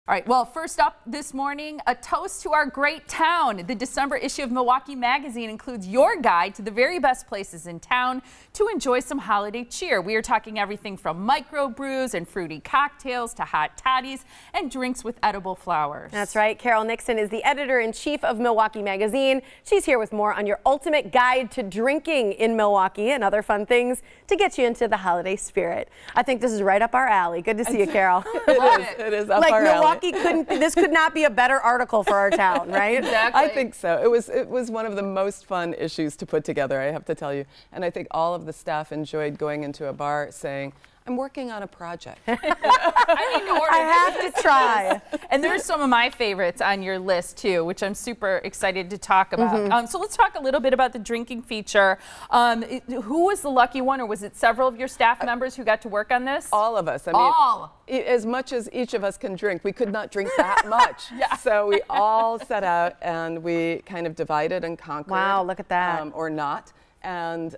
All right, well, first up this morning, a toast to our great town. The December issue of Milwaukee Magazine includes your guide to the very best places in town to enjoy some holiday cheer. We are talking everything from microbrews and fruity cocktails to hot toddies and drinks with edible flowers. That's right. Carole Nicksin is the editor-in-chief of Milwaukee Magazine. She's here with more on your ultimate guide to drinking in Milwaukee and other fun things to get you into the holiday spirit. I think this is right up our alley. Good to see you, Carole. It is up our alley. This could not be a better article for our town, right? Exactly. I think so. It was one of the most fun issues to put together, I have to tell you. And I think all of the staff enjoyed going into a bar saying, I'm working on a project. I have to try. And there's some of my favorites on your list too, which I'm super excited to talk about. So let's talk a little bit about the drinking feature. Who was the lucky one, or was it several of your staff members who got to work on this? All of us. I mean, all. As much as each of us can drink, we could not drink that much. Yeah. So we all set out and we kind of divided and conquered. Wow, look at that. Or not. And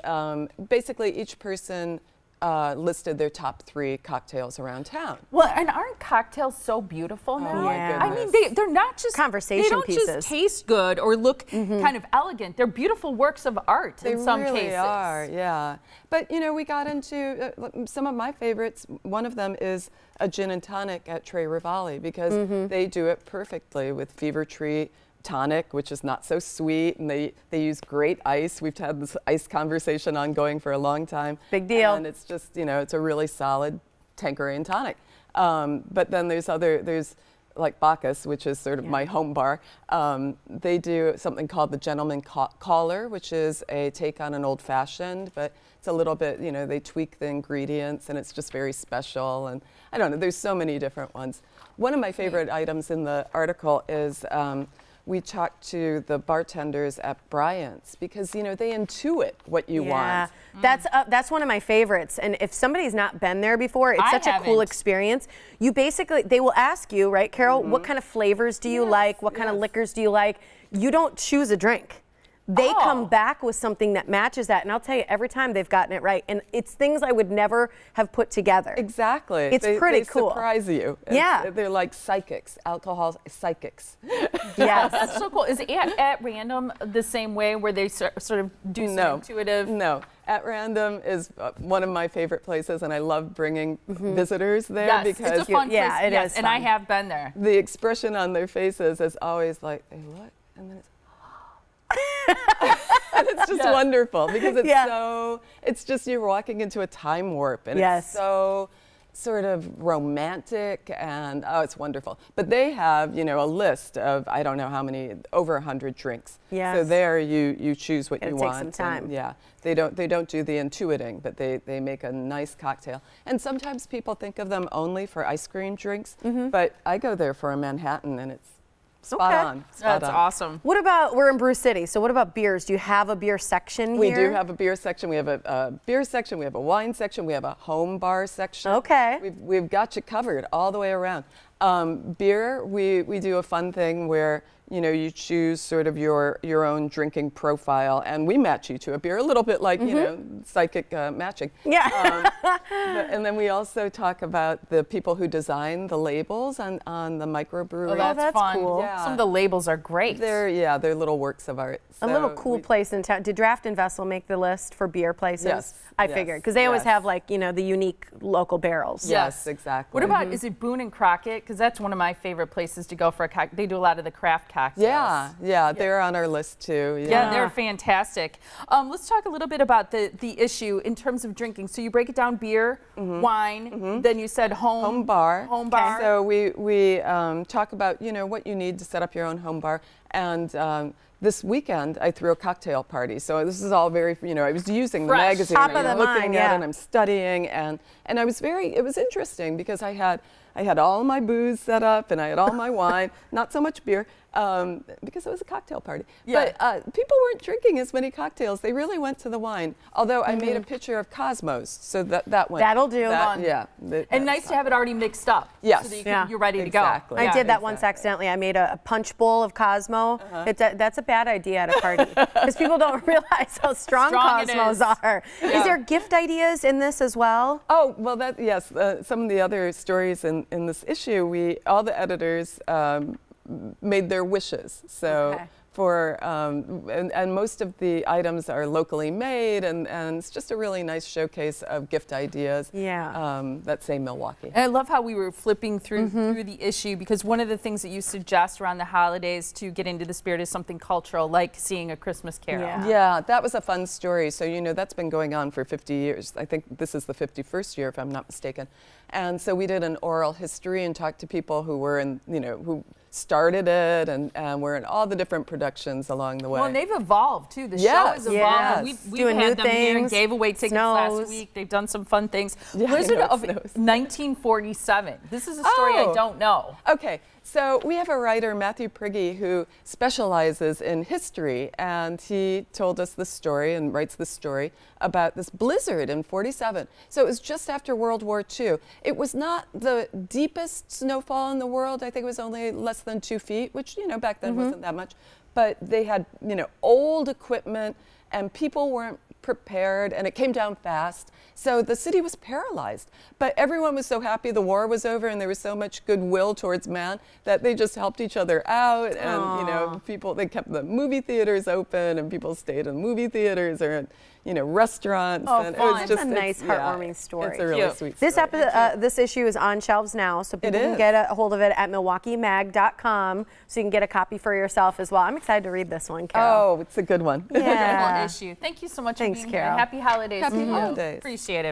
basically each person listed their top 3 cocktails around town. Well, and aren't cocktails so beautiful now? Oh my I goodness. mean, they're not just conversation they don't pieces. just taste good or look kind of elegant. They're beautiful works of art in some cases. They really are, yeah. But you know, we got into some of my favorites. One of them is a gin and tonic at Tre Rivali because they do it perfectly with Fever Tree tonic, which is not so sweet, and they use great ice. We've had this ice conversation ongoing for a long time. Big deal. And it's just, you know, it's a really solid Tanqueray and tonic. But then there's like Bacchus, which is sort of my home bar. They do something called the Gentleman Caller, which is a take on an old-fashioned, but it's a little bit, you know, they tweak the ingredients and it's just very special. And I don't know, there's so many different ones. One of my favorite items in the article is we talked to the bartenders at Bryant's because, you know, they intuit what you want. That's one of my favorites. And if somebody's not been there before, it's such a cool experience. You basically, they will ask you, right, Carole, what kind of flavors do you like? What kind of liquors do you like? You don't choose a drink. They come back with something that matches that, and I'll tell you, every time they've gotten it right, and it's things I would never have put together. Exactly. It's pretty cool. They surprise you. Yeah. They're like psychics, alcohol psychics. Yes. That's so cool. Is it at random the same way where they sort of do some intuitive? No. At Random is one of my favorite places, and I love bringing visitors there because it's a fun place. It is and fun. I have been there. The expression on their faces is always like, they look, and then it's and it's just wonderful because it's it's just you're walking into a time warp, and it's so sort of romantic, and it's wonderful. But they have, you know, a list of I don't know how many, over 100 drinks. So there you choose what you want. Take some time. And, they don't do the intuiting, but they make a nice cocktail. And sometimes people think of them only for ice cream drinks, but I go there for a Manhattan, and it's spot on. That's awesome. What about, we're in Brew City, so what about beers? Do you have a beer section here? We do have a beer section. We have a beer section. We have a wine section. We have a home bar section. Okay. We've got you covered all the way around. Beer, we do a fun thing where, you know, you choose sort of your own drinking profile, and we match you to a beer, a little bit like, you know, psychic matching. Yeah. And then we also talk about the people who design the labels on the microbrewery. Oh, that's fun. Cool. Yeah. Some of the labels are great. They're little works of art. A little cool place in town. Did Draft and Vessel make the list for beer places? Yes. I figured, because they always have, like, you know, the unique local barrels. Yes, exactly. What about, is it Boone and Crockett? Because that's one of my favorite places to go for a cocktail. They do a lot of the craft cocktails. Yeah, they're on our list too. Yeah, they're fantastic. Let's talk a little bit about the issue in terms of drinking. So you break it down: beer, wine, then you said home bar. Home bar. So we talk about, you know, what you need to set up your own home bar. And this weekend I threw a cocktail party. So this is all very, you know, I was using the magazine, top of the looking mind, at it, and I'm studying, and I was it was interesting because I had all my booze set up, and I had all my wine, not so much beer, because it was a cocktail party. But people weren't drinking as many cocktails. They really went to the wine. Although I made a picture of Cosmos, so that went. That'll do. And nice to have it already mixed up. Yes. So that you're ready to go. I did that once accidentally. I made a punch bowl of Cosmo. That's a bad idea at a party because people don't realize how strong Cosmos are. Yeah. Is there gift ideas in this as well? Oh, well, yes. Some of the other stories in this issue, all the editors made their wishes. So. Okay. And most of the items are locally made, and it's just a really nice showcase of gift ideas. Yeah. That say Milwaukee. And I love how we were flipping through the issue, because one of the things that you suggest around the holidays to get into the spirit is something cultural, like seeing A Christmas Carol. Yeah, that was a fun story. So, you know, that's been going on for 50 years. I think this is the 51st year, if I'm not mistaken. And so we did an oral history and talked to people who were in, you know, who started it and were in all the different productions along the way. Well, and they've evolved too. The show has evolved. Yes. We've Doing had new them here and things. gave away tickets last week. They've done some fun things. Yeah, Blizzard I know, of 1947. This is a story I don't know. Okay, so we have a writer, Matthew Prigge, who specializes in history, and he told us this story and writes this story about this blizzard in 47. So it was just after World War II. It was not the deepest snowfall in the world. I think it was only less than 2 feet, which, you know, back then wasn't that much. But they had, you know, old equipment, and people weren't prepared, and it came down fast. So the city was paralyzed. But everyone was so happy the war was over, and there was so much goodwill towards man that they just helped each other out. And, you know, they kept the movie theaters open, and people stayed in movie theaters or in, you know, restaurants. Oh, and fun. it was just a nice, heartwarming story. It's a really sweet story. This issue is on shelves now, so people can get a hold of it at MilwaukeeMag.com, so you can get a copy for yourself as well. I'm excited to read this one, Carole. Oh, it's a good one. Yeah. Issue. Thank you so much Thanks, for being here. Carole. Happy holidays. Happy holidays. Appreciate it.